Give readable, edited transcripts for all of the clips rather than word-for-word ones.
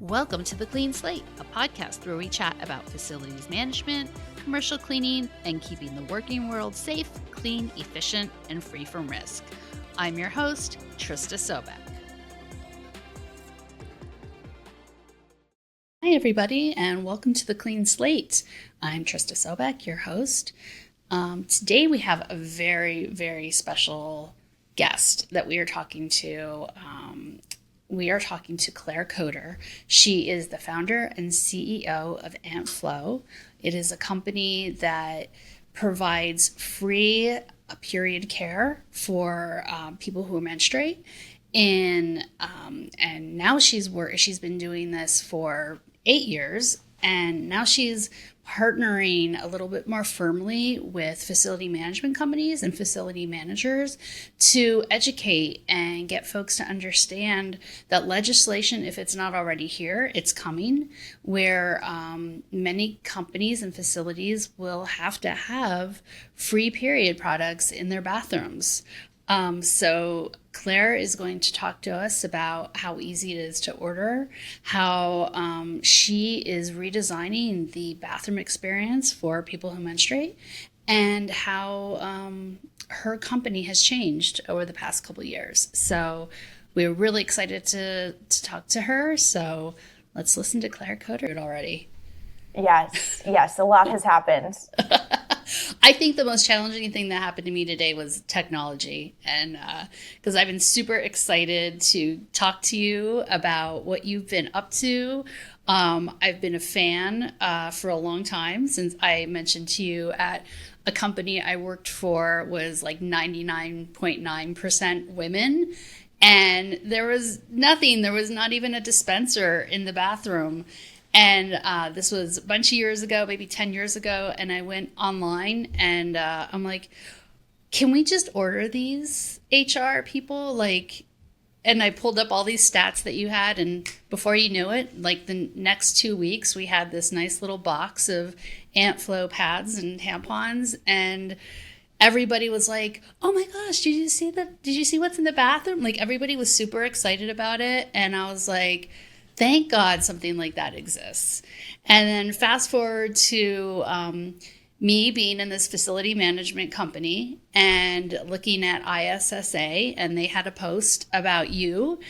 Welcome to The Clean Slate, a podcast where we chat about facilities management, commercial cleaning, and keeping the working world safe, clean, efficient, and free from risk. I'm your host, Trista Sobek. Hi, everybody, and welcome to The Clean Slate. I'm Trista Sobek, your host. Today we have a very, very special guest that we are talking to. We are talking to Claire Coder. She is the founder and CEO of AntFlow. It is a company that provides free period care for people who menstruate. And now she's been doing this for 8 years, and now she's partnering a little bit more firmly with facility management companies and facility managers to educate and get folks to understand that legislation, if it's not already here, it's coming, where many companies and facilities will have to have free period products in their bathrooms. So Claire is going to talk to us about how easy it is to order, how she is redesigning the bathroom experience for people who menstruate, and how her company has changed over the past couple of years. So we're really excited to talk to her. So let's listen to Claire Coder already. Yes, a lot has happened. I think the most challenging thing that happened to me today was technology, and because I've been super excited to talk to you about what you've been up to. I've been a fan for a long time, since I mentioned to you at a company I worked for was like 99.9% women, and there was nothing. There was not even a dispenser in the bathroom. And this was a bunch of years ago, maybe 10 years ago. And I went online and I'm like, can we just order these HR people? And I pulled up all these stats that you had. And before you knew it, like the next 2 weeks, we had this nice little box of AntFlow pads and tampons. And everybody was like, oh my gosh, did you see what's in the bathroom? Like, everybody was super excited about it. And I was like, thank God something like that exists. And then fast forward to me being in this facility management company and looking at ISSA, and they had a post about you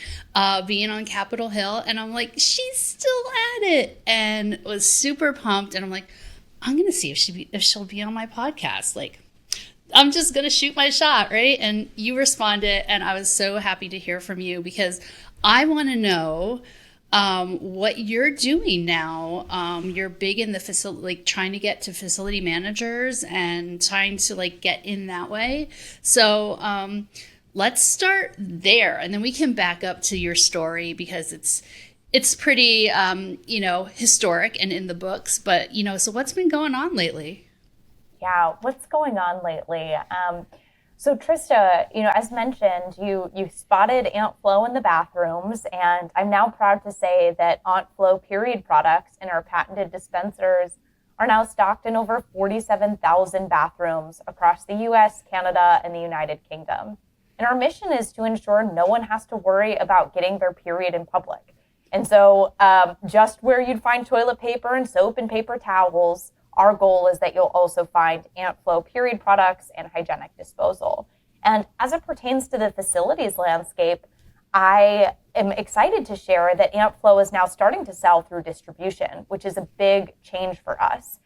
being on Capitol Hill. And I'm like, she's still at it, and was super pumped. And I'm like, I'm going to see if she'll be on my podcast. Like, I'm just going to shoot my shot, right? And you responded, and I was so happy to hear from you, because I want to know what you're doing now. You're big in the facility, like trying to get to facility managers and trying to like get in that way. So let's start there, and then we can back up to your story, because it's pretty historic and in the books. But so what's been going on lately? Yeah, what's going on lately? So Trista, as mentioned, you spotted AntFlow in the bathrooms, and I'm now proud to say that AntFlow period products in our patented dispensers are now stocked in over 47,000 bathrooms across the US, Canada, and the United Kingdom. And our mission is to ensure no one has to worry about getting their period in public. And so just where you'd find toilet paper and soap and paper towels, our goal is that you'll also find AntFlow period products and hygienic disposal. And as it pertains to the facilities landscape, I am excited to share that AntFlow is now starting to sell through distribution, which is a big change for us.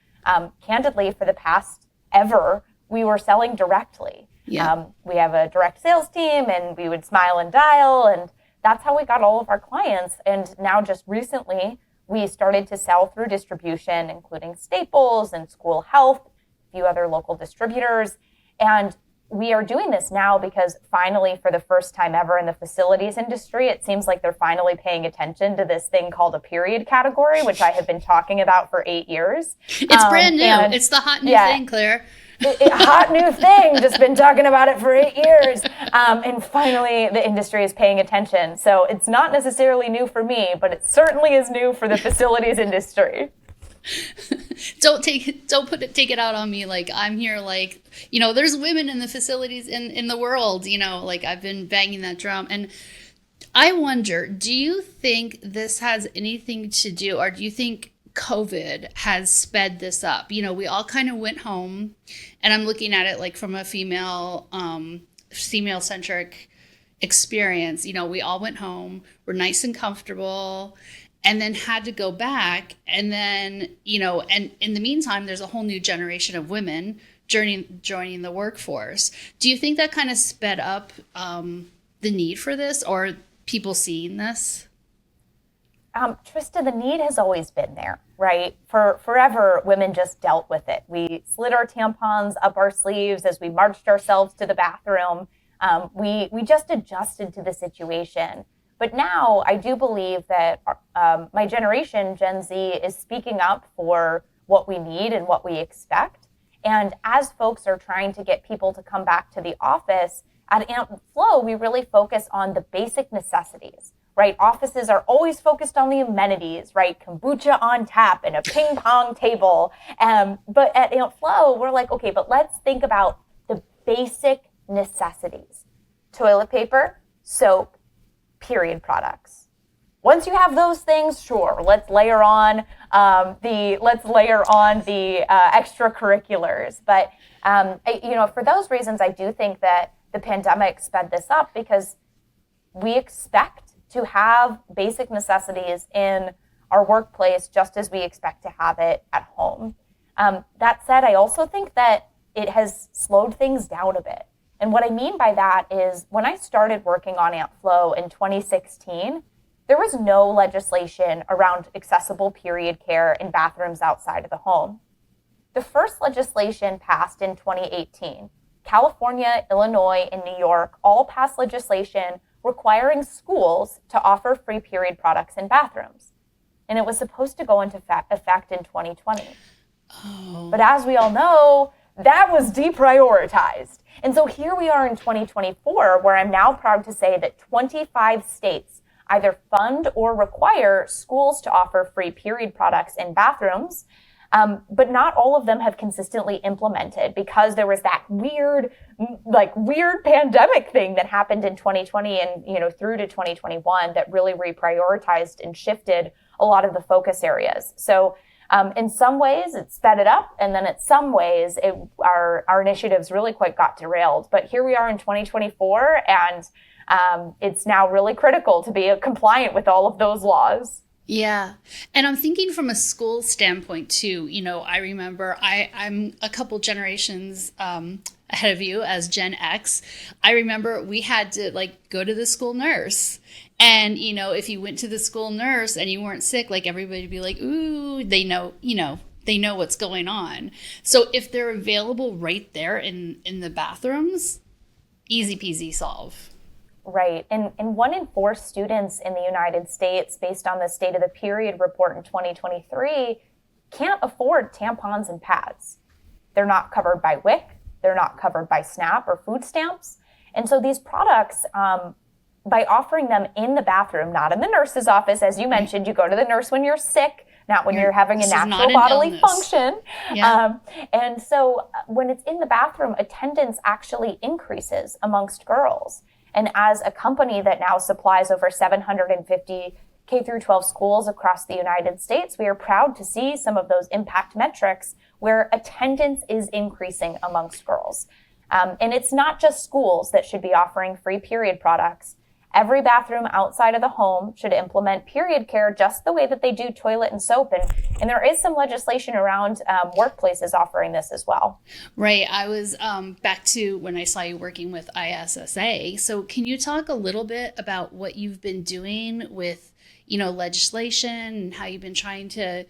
Candidly, for the past ever, we were selling directly. Yeah. We have a direct sales team, and we would smile and dial, and that's how we got all of our clients. And now just recently, we started to sell through distribution, including Staples and School Health, a few other local distributors. And we are doing this now because finally, for the first time ever in the facilities industry, it seems like they're finally paying attention to this thing called a period category, which I have been talking about for 8 years. It's brand new. It's the hot new thing, Claire. Hot new thing, just been talking about it for 8 years. And finally, the industry is paying attention. So it's not necessarily new for me, but it certainly is new for the facilities industry. Take it out on me. Like, I'm here, like, there's women in the facilities in the world, like, I've been banging that drum. And I wonder, do you think this has anything to do, or do you think COVID has sped this up? We all kind of went home, and I'm looking at it like from a female centric experience. We all went home, we're nice and comfortable, and then had to go back. And then, and in the meantime, there's a whole new generation of women joining the workforce. Do you think that kind of sped up the need for this, or people seeing this? Trista, the need has always been there, right? For forever, women just dealt with it. We slid our tampons up our sleeves as we marched ourselves to the bathroom. We just adjusted to the situation. But now I do believe that my generation, Gen Z, is speaking up for what we need and what we expect. And as folks are trying to get people to come back to the office, at Amp Flow, we really focus on the basic necessities, right? Offices are always focused on the amenities, right? Kombucha on tap and a ping pong table. But at Amp Flow, we're like, okay, but let's think about the basic necessities. Toilet paper, soap, period products. Once you have those things, sure, let's layer on the extracurriculars. But for those reasons, I do think that the pandemic sped this up because we expect to have basic necessities in our workplace just as we expect to have it at home. That said, I also think that it has slowed things down a bit. And what I mean by that is when I started working on Amp Flow in 2016, there was no legislation around accessible period care in bathrooms outside of the home. The first legislation passed in 2018. California, Illinois, and New York all passed legislation requiring schools to offer free period products in bathrooms. And it was supposed to go into effect in 2020. Oh. But as we all know, that was deprioritized. And so here we are in 2024, where I'm now proud to say that 25 states either fund or require schools to offer free period products in bathrooms. But not all of them have consistently implemented because there was that weird pandemic thing that happened in 2020 and, through to 2021 that really reprioritized and shifted a lot of the focus areas. So, in some ways it sped it up, and then in some ways our initiatives really quite got derailed. But here we are in 2024, and it's now really critical to be compliant with all of those laws. Yeah. And I'm thinking from a school standpoint too. I remember I'm a couple generations ahead of you as Gen X. I remember we had to go to the school nurse. And, if you went to the school nurse and you weren't sick, everybody would be like, ooh, they know what's going on. So if they're available right there in the bathrooms, easy peasy solve. Right. And 1 in 4 students in the United States, based on the State of the Period report in 2023, can't afford tampons and pads. They're not covered by WIC. They're not covered by SNAP or food stamps. And so these products, by offering them in the bathroom, not in the nurse's office, as you mentioned, you go to the nurse when you're sick, not when you're having a natural bodily function. Yeah. And so when it's in the bathroom, attendance actually increases amongst girls. And as a company that now supplies over 750 K through 12 schools across the United States, we are proud to see some of those impact metrics where attendance is increasing amongst girls. And it's not just schools that should be offering free period products. Every bathroom outside of the home should implement period care just the way that they do toilet and soap. And there is some legislation around workplaces offering this as well. Right. I was back to when I saw you working with ISSA. So can you talk a little bit about what you've been doing with, legislation and how you've been trying to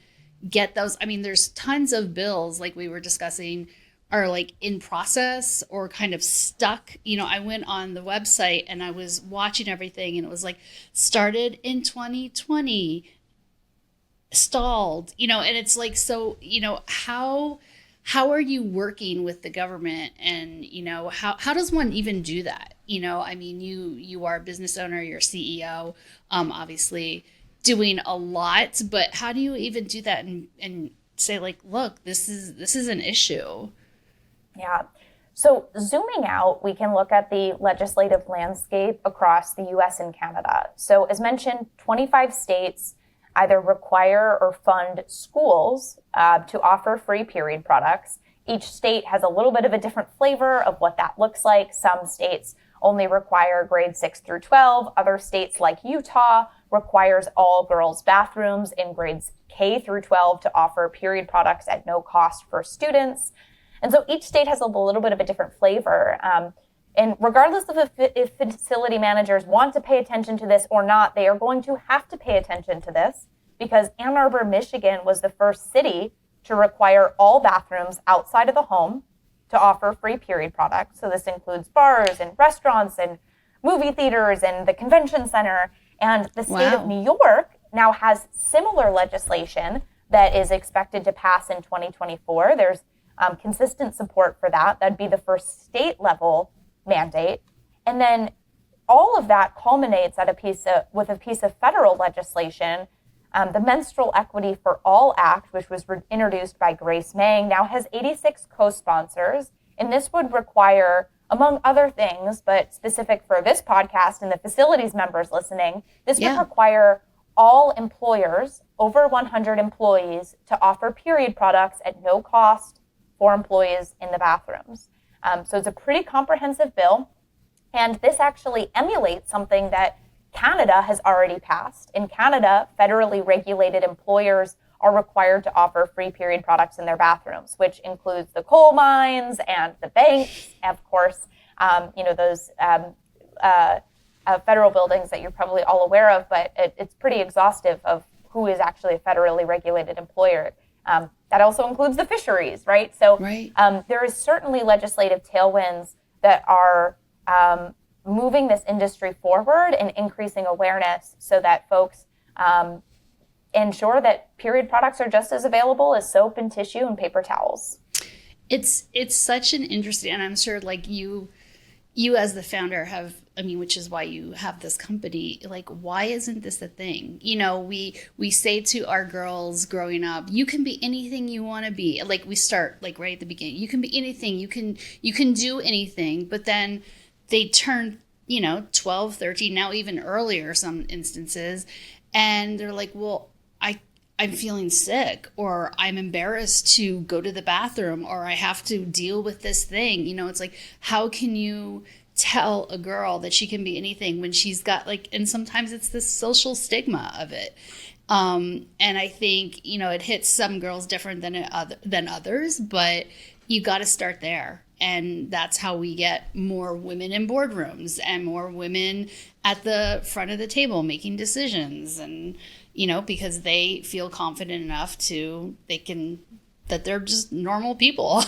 get those? I mean, there's tons of bills like we were discussing are in process or kind of stuck. I went on the website and I was watching everything and it was started in 2020, stalled, and it's so, how are you working with the government, and, how does one even do that? I mean, you are a business owner, you're a CEO, obviously doing a lot, but how do you even do that and say look, this is an issue? Yeah. So zooming out, we can look at the legislative landscape across the US and Canada. So as mentioned, 25 states either require or fund schools to offer free period products. Each state has a little bit of a different flavor of what that looks like. Some states only require grades 6 through 12. Other states like Utah requires all girls bathrooms in grades K through 12 to offer period products at no cost for students. And so each state has a little bit of a different flavor. And regardless of if facility managers want to pay attention to this or not, they are going to have to pay attention to this because Ann Arbor, Michigan was the first city to require all bathrooms outside of the home to offer free period products. So this includes bars and restaurants and movie theaters and the convention center. And the state of New York now has similar legislation that is expected to pass in 2024. There's consistent support for that. That'd be the first state level mandate. And then all of that culminates at with a piece of federal legislation. The Menstrual Equity for All Act, which was introduced by Grace Meng, now has 86 co-sponsors. And this would require, among other things, but specific for this podcast and the facilities members listening, this would require all employers over 100 employees to offer period products at no cost for employees in the bathrooms. So it's a pretty comprehensive bill. And this actually emulates something that Canada has already passed. In Canada, federally regulated employers are required to offer free period products in their bathrooms, which includes the coal mines and the banks, of course, those federal buildings that you're probably all aware of, but it's pretty exhaustive of who is actually a federally regulated employer. That also includes the fisheries, right? So there is certainly legislative tailwinds that are moving this industry forward and increasing awareness so that folks ensure that period products are just as available as soap and tissue and paper towels. It's such an interesting, and I'm sure like you as the founder have, which is why you have this company, like, why isn't this a thing? We say to our girls growing up, you can be anything you want to be. Like we start like right at the beginning, you can be anything, you can do anything, but then they turn, 12, 13, now even earlier, some instances. And they're like, well, I'm feeling sick, or I'm embarrassed to go to the bathroom, or I have to deal with this thing. It's like, how can you tell a girl that she can be anything when she's got and sometimes it's this social stigma of it. And I think, it hits some girls different than others, but you got to start there. And that's how we get more women in boardrooms and more women at the front of the table making decisions. And, because they feel confident enough that they're just normal people.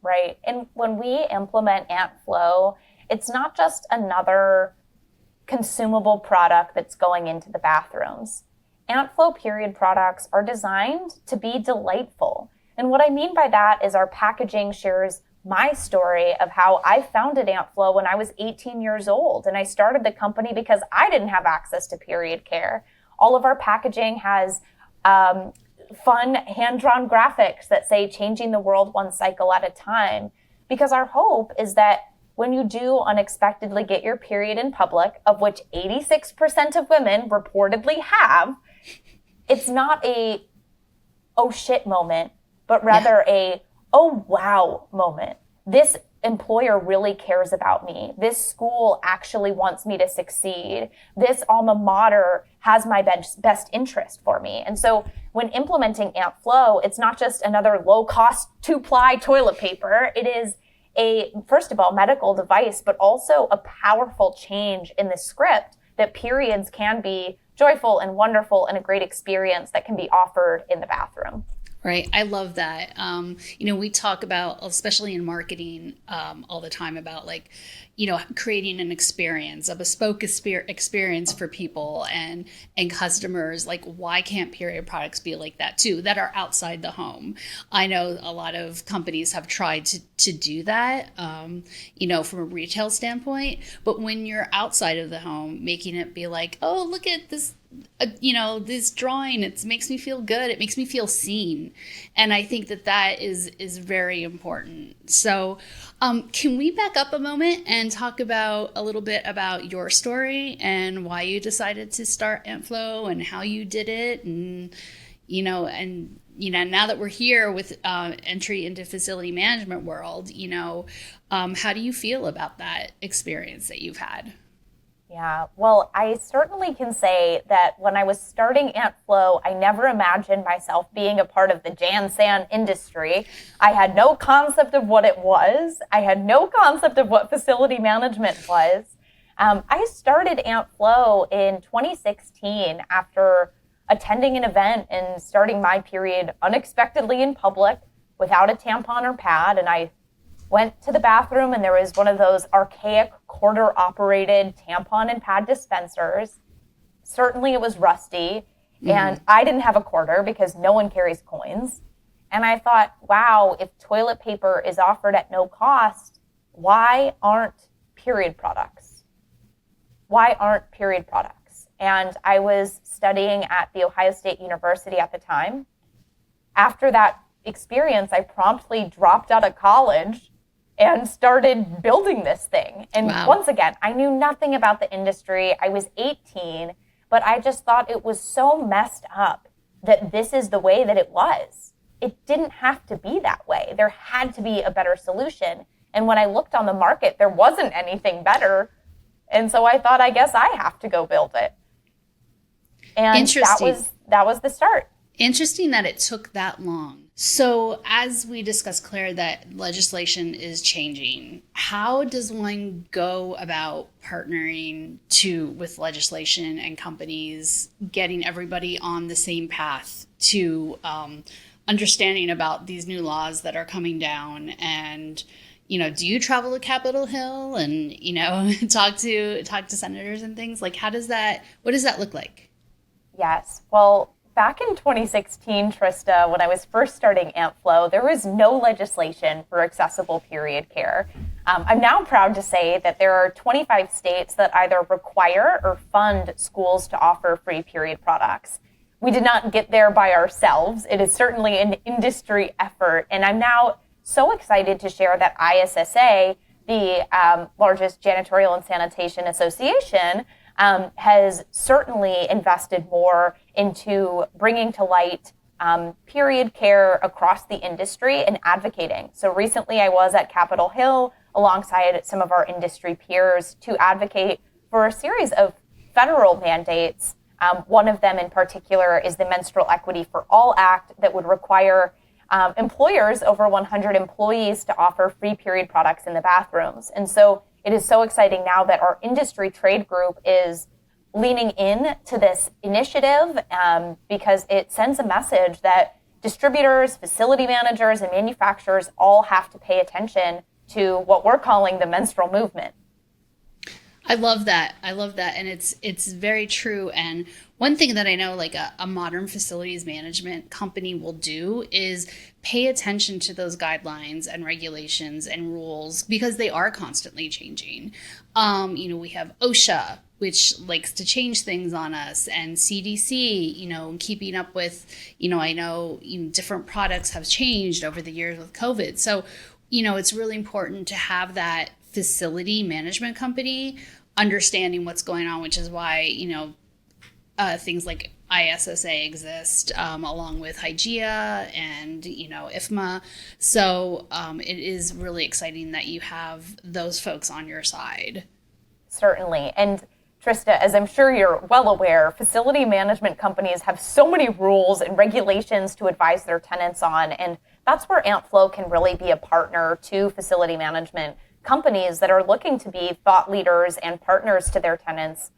Right. And when we implement AntFlow, it's not just another consumable product that's going into the bathrooms. AntFlow period products are designed to be delightful. And what I mean by that is our packaging shares my story of how I founded AntFlow when I was 18 years old. And I started the company because I didn't have access to period care. All of our packaging has fun hand-drawn graphics that say changing the world one cycle at a time. Because our hope is that when you do unexpectedly get your period in public, of which 86% of women reportedly have, it's not a oh shit moment, but rather a oh wow moment. This employer really cares about me. This school actually wants me to succeed. This alma mater has my best interest for me. And so when implementing AntFlow, it's not just another low-cost 2-ply toilet paper. It is first of all, medical device, but also a powerful change in the script that periods can be joyful and wonderful and a great experience that can be offered in the bathroom. Right. I love that. We talk about, especially in marketing, all the time about creating an experience, a bespoke experience for people and customers. Like, why can't period products be like that too, that are outside the home? I know a lot of companies have tried to do that, from a retail standpoint. But when you're outside of the home, making it be like, oh, look at this this drawing, it makes me feel good. It makes me feel seen. And I think that is very important. So can we back up a moment and talk about a little bit about your story and why you decided to start AntFlow and how you did it? And, now that we're here with entry into facility management world, how do you feel about that experience that you've had? Yeah, well, I certainly can say that when I was starting AntFlow, I never imagined myself being a part of the Jansan industry. I had no concept of what it was. I had no concept of what facility management was. I started AntFlow in 2016 after attending an event and starting my period unexpectedly in public without a tampon or pad. And I went to the bathroom and there was one of those archaic quarter operated tampon and pad dispensers. Certainly it was rusty. And I didn't have a quarter because no one carries coins. And I thought, wow, if toilet paper is offered at no cost, why aren't period products? Why aren't period products? And I was studying at The Ohio State University at the time. After that experience, I promptly dropped out of college and started building this thing. And wow. Once again, I knew nothing about the industry. I was 18, but I just thought it was so messed up that this is the way that it was. It didn't have to be that way. There had to be a better solution. And when I looked on the market, there wasn't anything better. And so I thought, I guess I have to go build it. And that was the start. Interesting that it took that long. So as we discussed, Claire, that legislation is changing. How does one go about partnering with legislation and companies, getting everybody on the same path to understanding about these new laws that are coming down? And, do you travel to Capitol Hill and, talk to senators and things? Like, what does that look like? Yes. Well, back in 2016, Trista, when I was first starting AntFlow, there was no legislation for accessible period care. I'm now proud to say that there are 25 states that either require or fund schools to offer free period products. We did not get there by ourselves. It is certainly an industry effort. And I'm now so excited to share that ISSA, the largest janitorial and sanitation association, has certainly invested more into bringing to light period care across the industry and advocating. So recently I was at Capitol Hill alongside some of our industry peers to advocate for a series of federal mandates. One of them in particular is the Menstrual Equity for All Act that would require employers over 100 employees to offer free period products in the bathrooms. And so it is so exciting now that our industry trade group is leaning in to this initiative because it sends a message that distributors, facility managers, and manufacturers all have to pay attention to what we're calling the menstrual movement. I love that. And it's very true. And one thing that I know like a modern facilities management company will do is pay attention to those guidelines and regulations and rules because they are constantly changing. We have OSHA, which likes to change things on us, and CDC, keeping up with, I know different products have changed over the years with COVID. So, it's really important to have that facility management company understanding what's going on, which is why, things like ISSA exist, along with Hygieia and, IFMA. So it is really exciting that you have those folks on your side. Certainly. And Trista, as I'm sure you're well aware, facility management companies have so many rules and regulations to advise their tenants on. And that's where AntFlow can really be a partner to facility management companies that are looking to be thought leaders and partners to their tenants,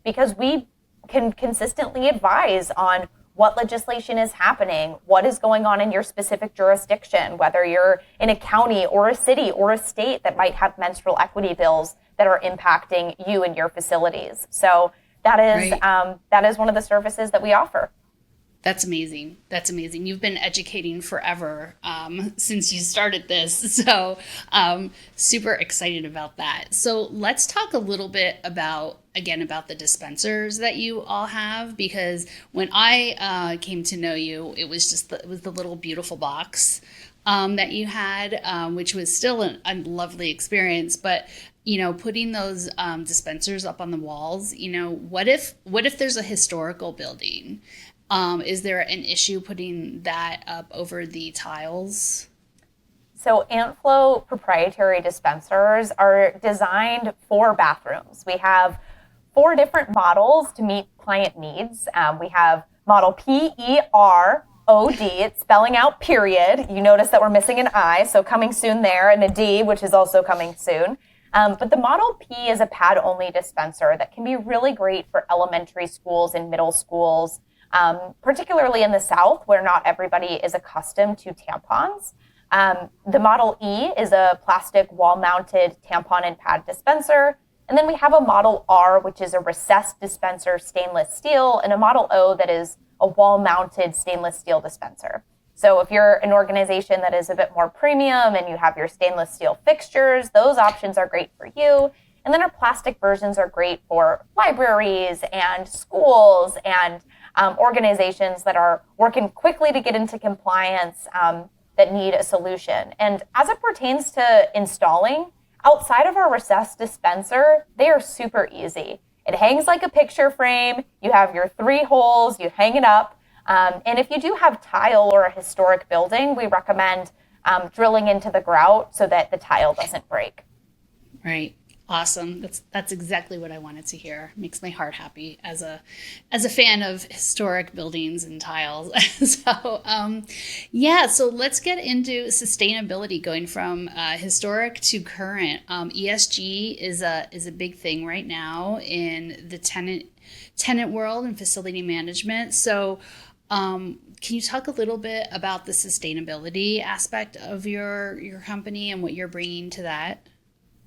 because we can consistently advise on what legislation is happening, what is going on in your specific jurisdiction, whether you're in a county or a city or a state that might have menstrual equity bills that are impacting you and your facilities. So that is one of the services that we offer. That's amazing. That's amazing. You've been educating forever since you started this. So, super excited about that. So, let's talk a little bit about, again, about the dispensers that you all have. Because when I came to know you, it was just it was the little beautiful box that you had, which was still a lovely experience. But putting those dispensers up on the walls, what if there's a historical building? Is there an issue putting that up over the tiles? So AntFlow proprietary dispensers are designed for bathrooms. We have 4 different models to meet client needs. We have model PEROD, it's spelling out period. You notice that we're missing an I, so coming soon there, and a D, which is also coming soon. But the Model P is a pad-only dispenser that can be really great for elementary schools and middle schools, particularly in the South, where not everybody is accustomed to tampons. The Model E is a plastic wall-mounted tampon and pad dispenser. And then we have a Model R, which is a recessed dispenser, stainless steel, and a Model O that is a wall-mounted stainless steel dispenser. So if you're an organization that is a bit more premium and you have your stainless steel fixtures, those options are great for you. And then our plastic versions are great for libraries and schools and organizations that are working quickly to get into compliance that need a solution. And as it pertains to installing, outside of our recessed dispenser, they are super easy. It hangs like a picture frame. You have your 3 holes, you hang it up. And if you do have tile or a historic building, we recommend drilling into the grout so that the tile doesn't break. Right. Awesome. That's exactly what I wanted to hear. Makes my heart happy as a fan of historic buildings and tiles. So so let's get into sustainability, going from historic to current. ESG is a big thing right now in the tenant world and facility management. So can you talk a little bit about the sustainability aspect of your company and what you're bringing to that?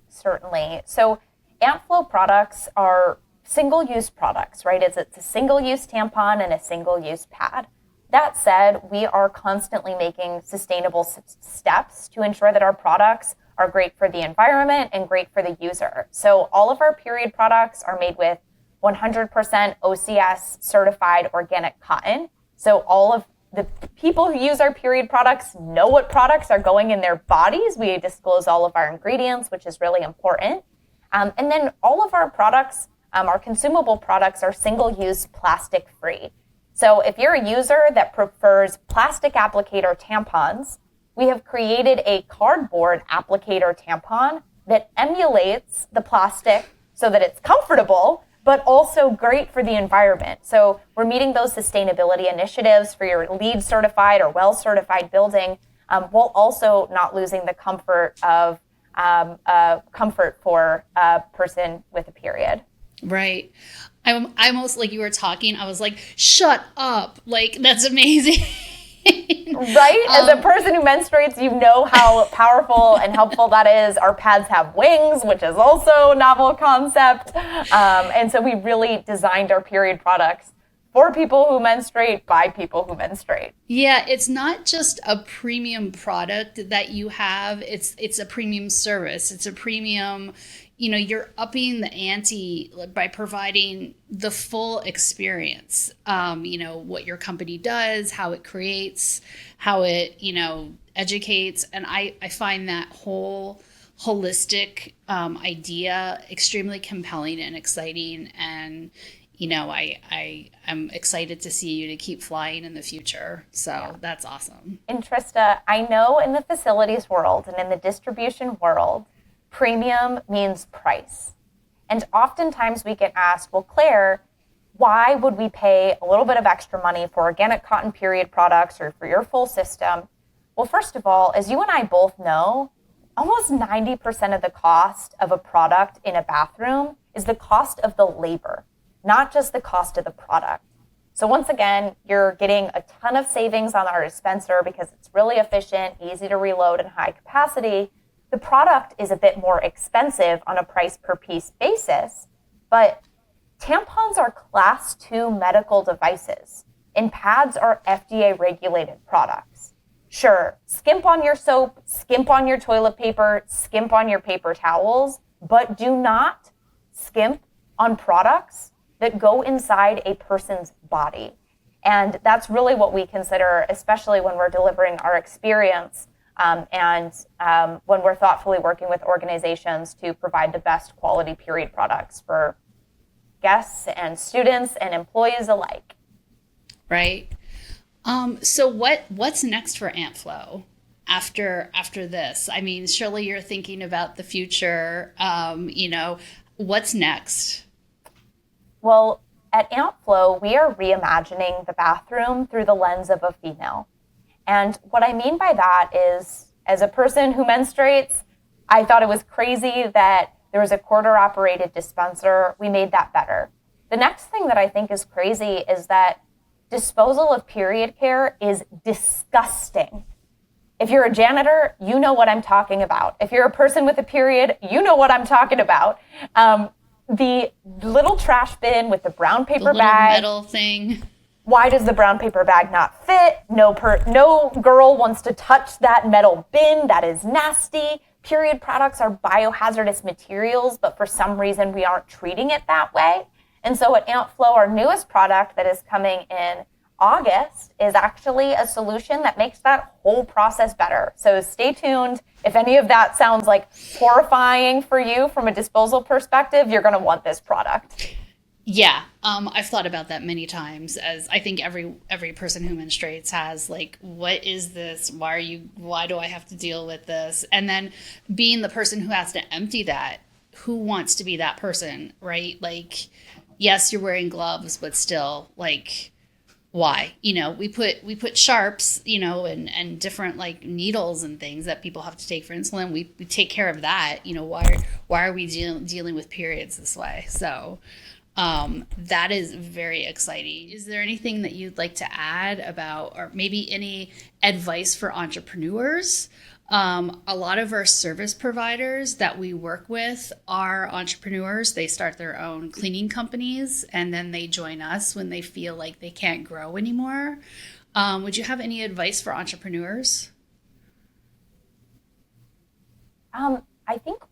Certainly. So AntFlow products are single-use products, right? It's a single-use tampon and a single-use pad. That said, we are constantly making sustainable steps to ensure that our products are great for the environment and great for the user. So all of our period products are made with 100% OCS certified organic cotton. So all of the people who use our period products know what products are going in their bodies. We disclose all of our ingredients, which is really important. And then all of our products, our consumable products, are single-use plastic-free. So if you're a user that prefers plastic applicator tampons, we have created a cardboard applicator tampon that emulates the plastic so that it's comfortable, but also great for the environment. So we're meeting those sustainability initiatives for your LEED certified or WELL certified building, while also not losing the comfort of comfort for a person with a period. Right. I almost, like, you were talking, I was like, shut up. Like, that's amazing. Right? As a person who menstruates, you know how powerful and helpful that is. Our pads have wings, which is also a novel concept. And so we really designed our period products for people who menstruate by people who menstruate. Yeah, it's not just a premium product that you have. It's a premium service. It's a premium, you're upping the ante by providing the full experience. What your company does, how it creates, how it, educates. And I find that whole holistic idea extremely compelling and exciting. And, I'm excited to see you to keep flying in the future. So That's awesome. And Trista, I know in the facilities world and in the distribution world, premium means price. And oftentimes we get asked, well, Claire, why would we pay a little bit of extra money for organic cotton period products or for your full system? Well, first of all, as you and I both know, almost 90% of the cost of a product in a bathroom is the cost of the labor, not just the cost of the product. So once again, you're getting a ton of savings on our dispenser because it's really efficient, easy to reload, and high capacity. The product is a bit more expensive on a price per piece basis, but tampons are class 2 medical devices. and pads are FDA regulated products. Sure, skimp on your soap, skimp on your toilet paper, skimp on your paper towels, but do not skimp on products that go inside a person's body. And that's really what we consider, especially when we're delivering our experience and when we're thoughtfully working with organizations to provide the best quality period products for guests and students and employees alike. Right. So what's next for AntFlow after this? I mean, surely you're thinking about the future. What's next? Well, at AntFlow, we are reimagining the bathroom through the lens of a female. And what I mean by that is, as a person who menstruates, I thought it was crazy that there was a quarter-operated dispenser. We made that better. The next thing that I think is crazy is that disposal of period care is disgusting. If you're a janitor, you know what I'm talking about. If you're a person with a period, you know what I'm talking about. The little trash bin with the brown paper bag. Metal thing. Why does the brown paper bag not fit? No girl wants to touch that metal bin. That is nasty. Period products are biohazardous materials, but for some reason we aren't treating it that way. And so at AntFlow, our newest product that is coming in August is actually a solution that makes that whole process better. So stay tuned. If any of that sounds like horrifying for you from a disposal perspective, you're going to want this product. Yeah, I've thought about that many times, as I think every person who menstruates has, like, what is this? Why do I have to deal with this? And then being the person who has to empty that, who wants to be that person, right? Like, yes, you're wearing gloves, but still, like, why? We put sharps, and different like needles and things that people have to take for insulin. We take care of that. Why are we dealing with periods this way? So that is very exciting. Is there anything that you'd like to add about, or maybe any advice for entrepreneurs? A lot of our service providers that we work with are entrepreneurs. They start their own cleaning companies and then they join us when they feel like they can't grow anymore. Would you have any advice for entrepreneurs? I think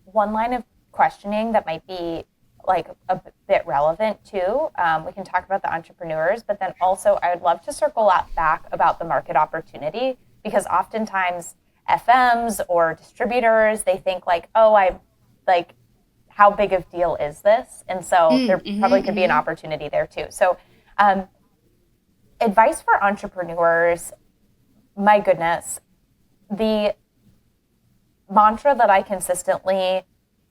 one line of questioning that might be like a bit relevant too. We can talk about the entrepreneurs, but then also I would love to circle back about the market opportunity, because oftentimes FMs or distributors, they think like, how big of deal is this? And so there probably could be an opportunity there too. So advice for entrepreneurs, my goodness, the mantra that I consistently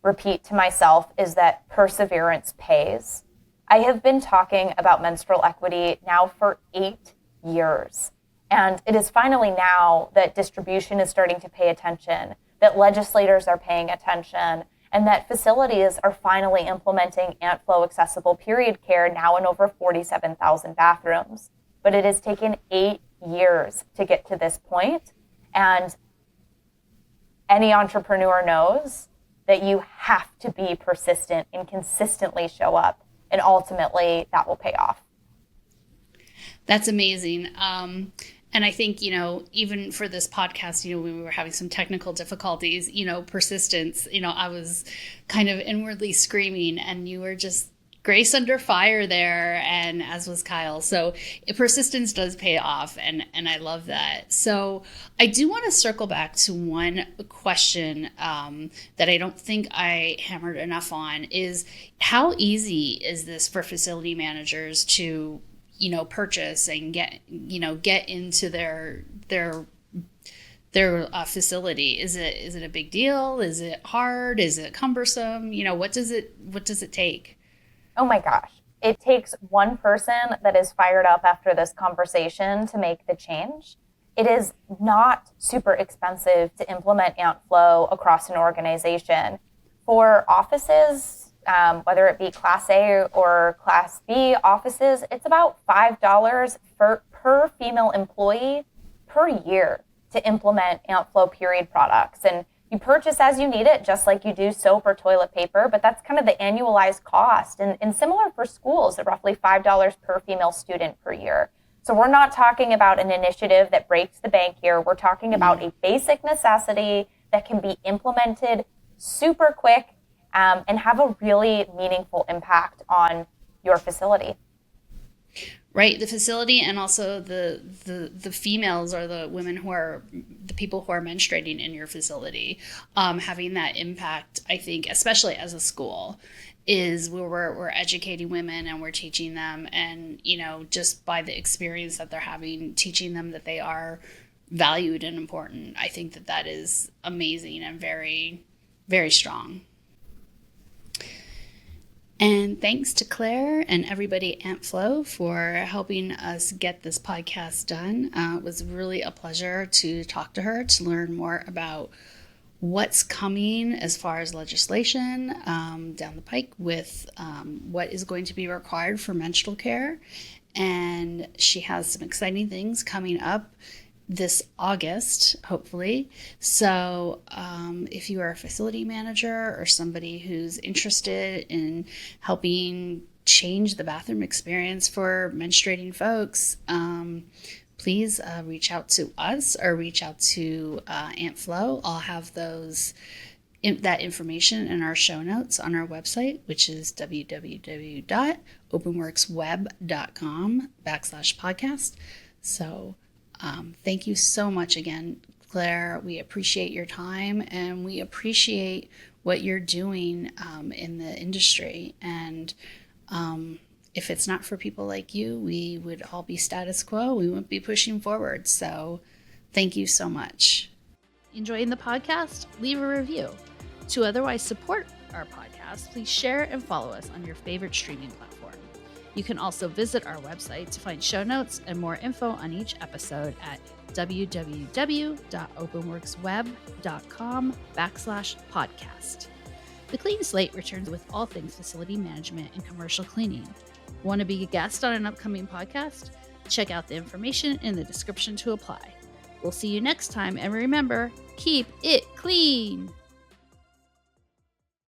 repeat to myself is that perseverance pays. I have been talking about menstrual equity now for 8 years. And it is finally now that distribution is starting to pay attention, that legislators are paying attention, and that facilities are finally implementing AntFlow accessible period care now in over 47,000 bathrooms. But it has taken 8 years to get to this point. And any entrepreneur knows that you have to be persistent and consistently show up. And ultimately, that will pay off. That's amazing. And I think, even for this podcast, when we were having some technical difficulties, persistence, I was kind of inwardly screaming and you were just grace under fire there, and as was Kyle. So persistence does pay off, and I love that. So I do want to circle back to one question that I don't think I hammered enough on, is how easy is this for facility managers to purchase and get into their facility? Is it a big deal? Is it hard? Is it cumbersome? What does it take? Oh my gosh. It takes one person that is fired up after this conversation to make the change. It is not super expensive to implement AntFlow across an organization. For offices, whether it be Class A or Class B offices, it's about $5 per female employee per year to implement AntFlow period products. And you purchase as you need it, just like you do soap or toilet paper, but that's kind of the annualized cost. And similar for schools, at roughly $5 per female student per year. So we're not talking about an initiative that breaks the bank here. We're talking about a basic necessity that can be implemented super quick and have a really meaningful impact on your facility. Right, the facility, and also the females, or the women who are the people who are menstruating in your facility, having that impact. I think, especially as a school, is where we're educating women and we're teaching them, and just by the experience that they're having, teaching them that they are valued and important. I think that is amazing and very, very strong. And thanks to Claire and everybody at Flow for helping us get this podcast done. It was really a pleasure to talk to her, to learn more about what's coming as far as legislation down the pike with what is going to be required for menstrual care. And she has some exciting things coming up this August, hopefully. So if you are a facility manager or somebody who's interested in helping change the bathroom experience for menstruating folks, please reach out to us or reach out to Aunt Flo. I'll have that information in our show notes on our website, which is www.openworksweb.com/podcast. So thank you so much again, Claire. We appreciate your time, and we appreciate what you're doing in the industry. And if it's not for people like you, we would all be status quo. We wouldn't be pushing forward. So thank you so much. Enjoying the podcast? Leave a review. To otherwise support our podcast, please share and follow us on your favorite streaming platform. You can also visit our website to find show notes and more info on each episode at www.openworksweb.com/podcast. The Clean Slate returns with all things facility management and commercial cleaning. Want to be a guest on an upcoming podcast? Check out the information in the description to apply. We'll see you next time, and remember, keep it clean.